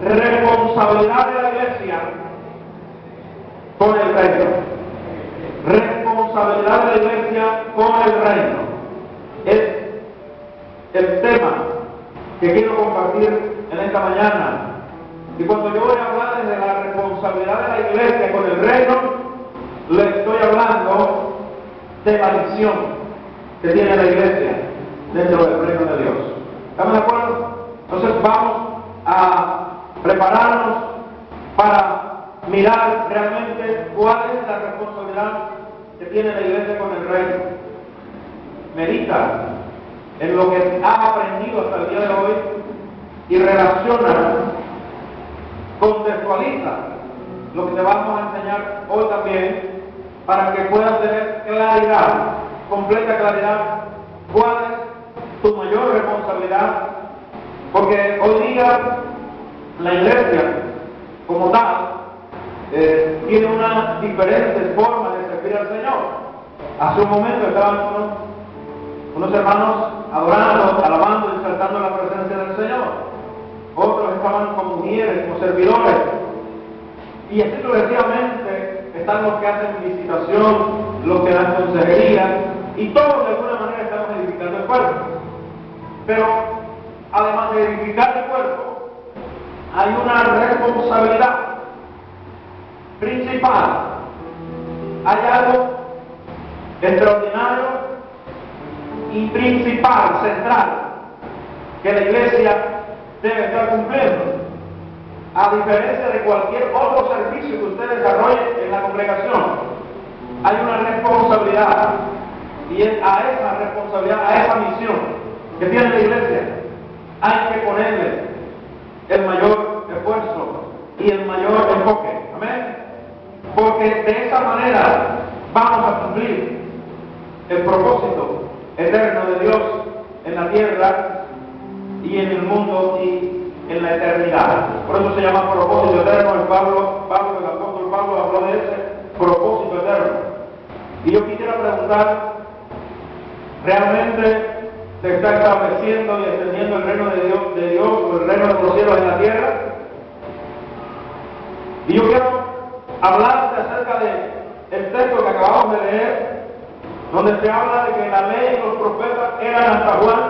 responsabilidad de la iglesia con el reino. Responsabilidad de la iglesia con el reino. Es el tema que quiero compartir en esta mañana. Y cuando yo voy a hablar de la responsabilidad de la iglesia con el reino, le estoy hablando de la misión que tiene la iglesia dentro del reino de Dios. ¿Estamos de acuerdo? Entonces vamos a prepararnos para mirar realmente cuál es la responsabilidad que tiene la iglesia con el reino. Medita en lo que has aprendido hasta el día de hoy y relaciona, contextualiza lo que te vamos a enseñar hoy también, para que puedas tener claridad, completa claridad, cuál es tu mayor responsabilidad, porque hoy día la iglesia como tal tiene una diferente forma de servir al Señor. Hace un momento estaban unos hermanos adorando, alabando y exaltando la presencia del Señor. Otros estaban como mujeres, como servidores. Y así sucesivamente están los que hacen visitación, los que dan consejería, y todos de alguna manera estamos edificando el cuerpo. Pero además de edificar el cuerpo, hay una responsabilidad principal. Hay algo extraordinario y principal, central, que la iglesia debe estar cumpliendo. A diferencia de cualquier otro servicio que usted desarrolle en la congregación, hay una responsabilidad, y es a esa responsabilidad, a esa misión que tiene la iglesia, hay que ponerle el mayor esfuerzo y el mayor enfoque. Amén. Porque de esa manera vamos a cumplir el propósito eterno de Dios en la tierra y en el mundo y en la eternidad. Por eso se llama propósito eterno. El apóstol Pablo habló de ese propósito eterno. Y yo quisiera preguntar, ¿realmente se está estableciendo y extendiendo el reino de Dios o el reino de los cielos en la tierra? Y yo quiero hablarte acerca del texto que acabamos de leer, donde se habla de que la ley y los profetas eran hasta Juan,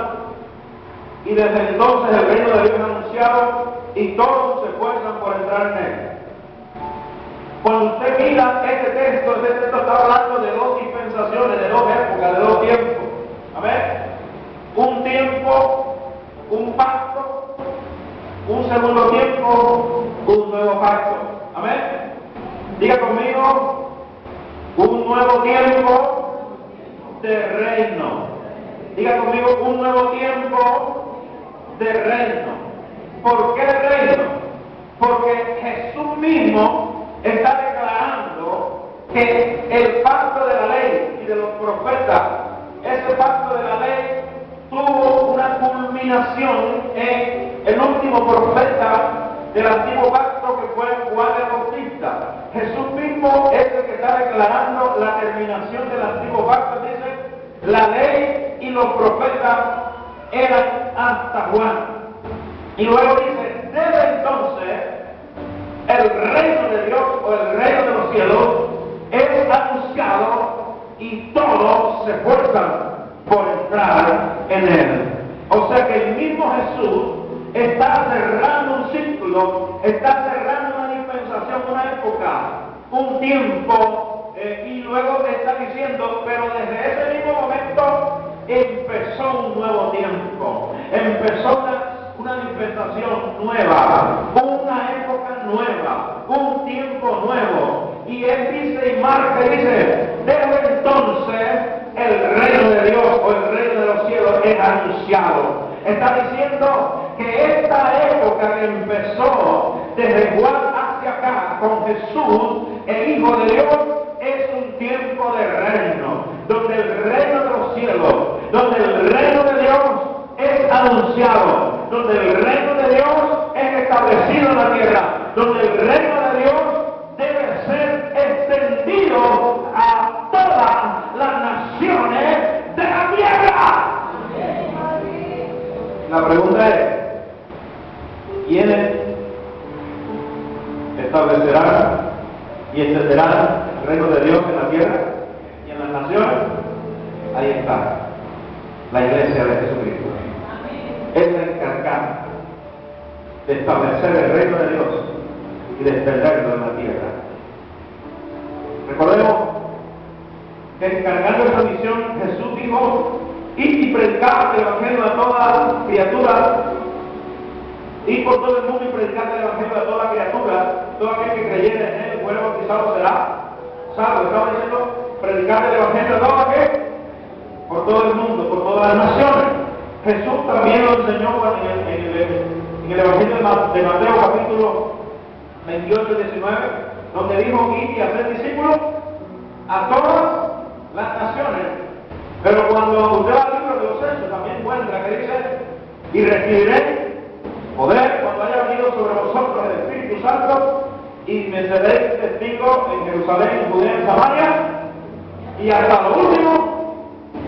y desde entonces el reino de Dios es anunciado y todos se esfuerzan por entrar en él. Cuando usted mira este texto está hablando de dos dispensaciones, de dos épocas, de dos tiempos. Amén. Un tiempo, un pacto, un segundo tiempo, un nuevo pacto. Amén. Diga conmigo, un nuevo tiempo de reino. Diga conmigo, un nuevo tiempo de reino. ¿Por qué reino? Porque Jesús mismo está declarando que el pacto de la ley y de los profetas, ese pacto de la ley tuvo una culminación en el último profeta del antiguo pacto, que fue Juan el Bautista. Jesús mismo es el que está declarando la terminación del antiguo pacto. Dice, la ley y los profetas eran hasta Juan. Y luego dice, desde entonces el reino de Dios o el reino de los cielos es anunciado y todos se esfuerzan por entrar en él. O sea que el mismo Jesús está cerrando un círculo, está cerrando una dispensación, una época, un tiempo, y luego está diciendo, pero desde ese mismo momento empezó un nuevo tiempo, empezó una dispensación nueva, una época nueva, un tiempo nuevo. Y él dice y marca y dice, desde entonces el reino de Dios o el reino de los cielos es anunciado. Está diciendo que esta época que empezó desde Juan hacia acá con Jesús, el Hijo de Dios, es un tiempo de reino, donde el reino de los cielos, donde el reino de Dios es anunciado, donde el reino de Dios es establecido en la tierra, donde el reino de Dios debe ser extendido a todas las naciones de la tierra. La pregunta es, ¿quiénes establecerán y extenderán el reino de Dios en la tierra y en las naciones. Ahí está la iglesia de Jesucristo. Es la encargada de establecer el reino de Dios y de extenderlo en la tierra. Recordemos que encargando esta misión, Jesús dijo: id y predicad el evangelio a toda criatura, y por todo el mundo y predicad el evangelio a toda criatura. Todo aquel que creyere en él, fuere bautizado, será salvo. Estaba diciendo: predicar el evangelio a todo aquel, por todo el mundo, por todas las naciones. Jesús también lo enseñó en el evangelio de Mateo, capítulo 28 y 19, donde dijo: id y hacer discípulos a todas las naciones. Pero cuando usted va al libro de los Hechos, también encuentra que dice: y recibiréis poder cuando haya venido sobre vosotros el Espíritu Santo, y me seréis testigos en Jerusalén, en Judea, en Samaria, y hasta lo último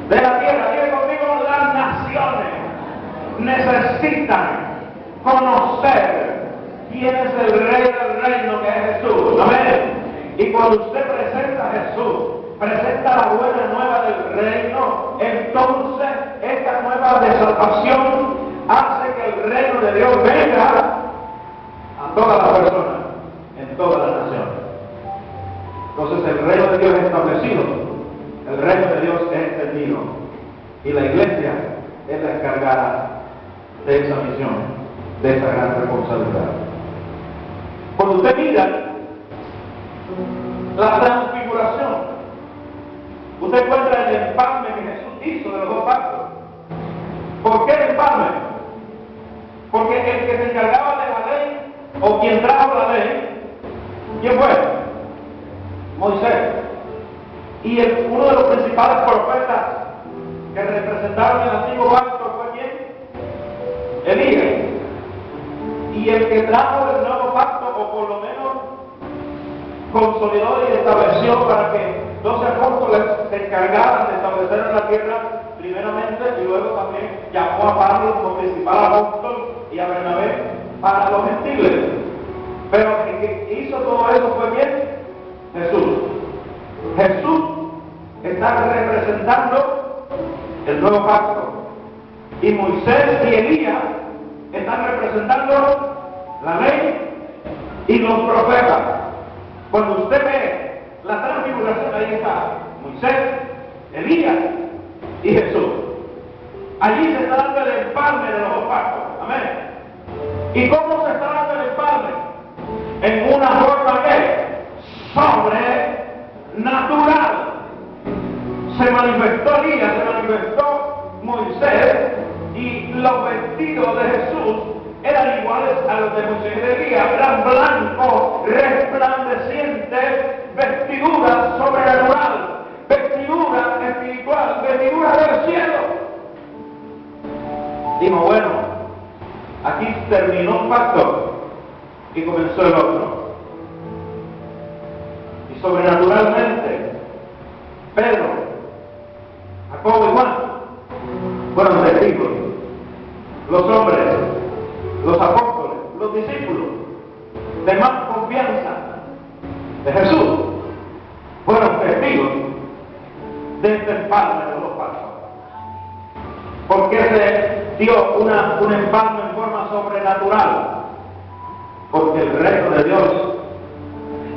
de la tierra. Dice conmigo: las naciones necesitan conocer quién es el Rey del reino, que es Jesús. Amén. Y cuando usted presenta a Jesús, presenta la buena nueva del reino, entonces esta nueva de salvación hace que el reino de Dios venga a todas las personas, en todas las naciones. Entonces el reino de Dios es establecido, el reino de Dios es extendido, y la iglesia es la encargada de esa misión, de esa gran responsabilidad. Cuando usted mira la transfiguración, usted encuentra el empalme que Jesús hizo de los dos pactos. ¿Por qué el empalme? Porque el que se encargaba de la ley, o quien trajo la ley, ¿quién fue? Moisés. Y uno de los principales profetas que representaron el antiguo pacto fue ¿quién? Elías. Y el que trajo el nuevo pacto, o por lo menos consolidó y estableció para que 12 apóstoles se encargaran de establecer en la tierra primeramente, y luego también llamó a Pablo como principal apóstol y a Bernabé para los gentiles. Pero el que hizo todo eso fue ¿quién? Jesús. Jesús está representando el nuevo pacto, y Moisés y Elías están representando la ley y los profetas. Cuando usted ve la transfiguración, ahí está Moisés, Elías y Jesús. Allí se está dando el empalme de los dos pactos. Amén. ¿Y cómo se está dando el empalme? En una forma que sobrenatural. Se manifestó Elías, se manifestó Moisés, y los vestidos de Jesús eran iguales a los de Moisés y de Elías. Eran blancos, resplandecientes, vestiduras sobrenatural, vestidura espiritual, vestidura del cielo. Dijo: bueno, aquí terminó un pacto y comenzó el otro. Y sobrenaturalmente, Pedro, Jacobo y Juan fueron testigos. Los hombres, los apóstoles, los discípulos de más confianza de Jesús fueron testigos de este empalme de los dos pactos. ¿Por qué se dio un empalme en forma sobrenatural? Porque el reino de Dios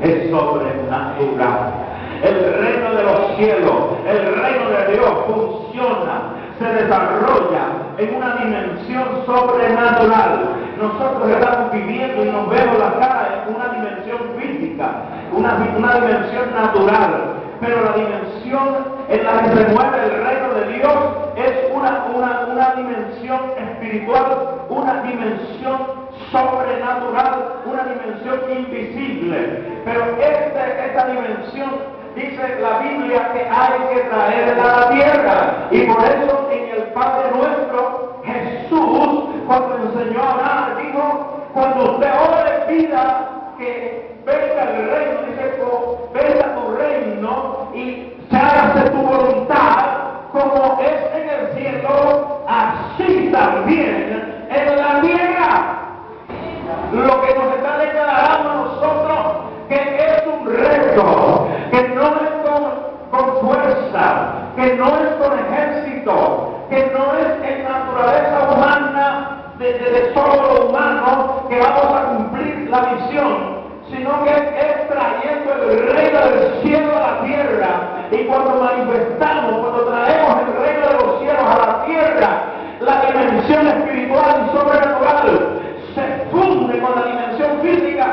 es sobrenatural. El reino de los cielos, el reino de Dios funciona, se desarrolla en una dimensión sobrenatural. Nosotros estamos viviendo y nos vemos la cara en una dimensión física, una dimensión natural, pero la dimensión en la que se mueve el reino de Dios es una dimensión espiritual, una dimensión sobrenatural, una dimensión invisible. Pero esta dimensión, dice la Biblia, que hay que traerla a la tierra. Y por eso en el Padre Nuestro, Jesús, cuando enseñó a orar, dijo: cuando usted ore, pida que venga el reino. Dice: venga tu reino y se hágase tu voluntad, como es en el cielo, así también en la tierra. Lo que nos está declarando a nosotros secreto, que no es con fuerza, que no es con ejército, que no es en naturaleza humana, de solo lo humano, que vamos a cumplir la visión, sino que es trayendo el reino del cielo a la tierra. Y cuando manifestamos, cuando traemos el reino de los cielos a la tierra, la dimensión espiritual y sobrenatural se funde con la dimensión física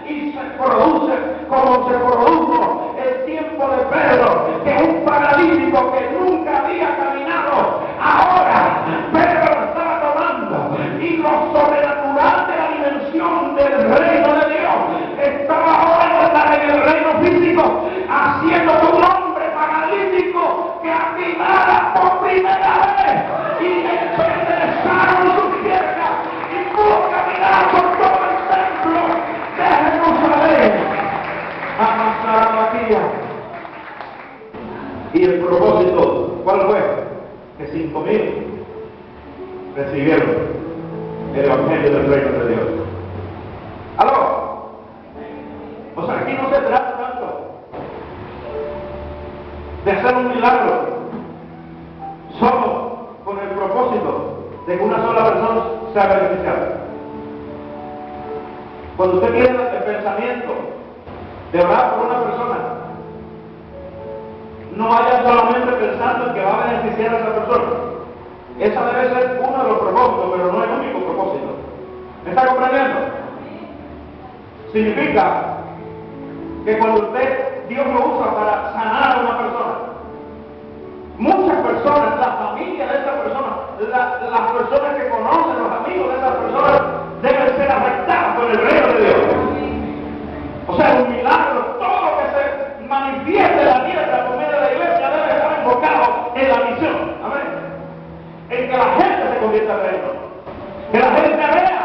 y se produce como se produjo el tiempo de Pedro, que es un paralítico que nunca había caminado. Ahora Pedro lo estaba tomando y lo sobrenatural de la dimensión del reino de Dios estaba ahora en el reino físico, haciendo que un hombre paralítico que activara por primera vez y enderezaron sus piernas y pudo caminar por todo el templo de Jerusalén a Masaramacía. Y el propósito, ¿cuál fue? Que 5,000 recibieron el evangelio del reino de Dios. ¿Aló? O sea, aquí no se trata tanto de hacer un milagro solo con el propósito de que una sola persona sea beneficiada. Cuando usted tiene el pensamiento de orar por una persona, no vaya solamente pensando en que va a beneficiar a esa persona. Esa debe ser uno de los propósitos, pero no el único propósito. ¿Me está comprendiendo? Significa que cuando Dios lo usa para sanar a una persona, muchas personas, la familia de esa persona, las personas que conocen, los amigos de esa persona, deben ser afectados por el reino de Dios. O sea, un milagro, todo lo que se manifieste en la tierra por medio de la iglesia debe estar enfocado en la misión. Amén. En que la gente se convierta al reino. Que la gente vea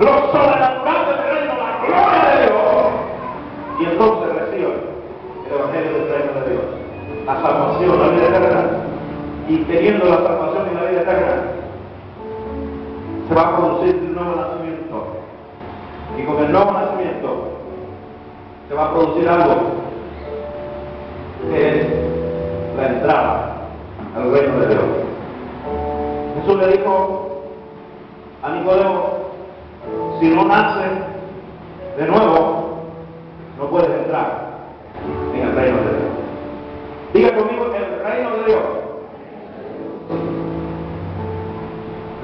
lo sobrenatural del reino, la gloria de Dios. Y entonces recibe el evangelio del reino de Dios. La salvación, la vida eterna. Y teniendo la salvación y la vida eterna, se va a producir un nuevo nacimiento. Y con el nuevo nacimiento se va a producir algo que es la entrada al reino de Dios. Jesús le dijo a Nicodemo: si no naces de nuevo, no puedes entrar en el reino de Dios. Diga conmigo, el reino de Dios.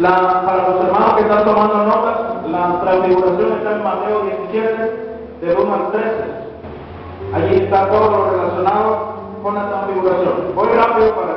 Para los hermanos que están tomando notas, la transfiguración está en Mateo 17, del 1 al 13. Allí está todo lo relacionado con la transfiguración. Voy rápido para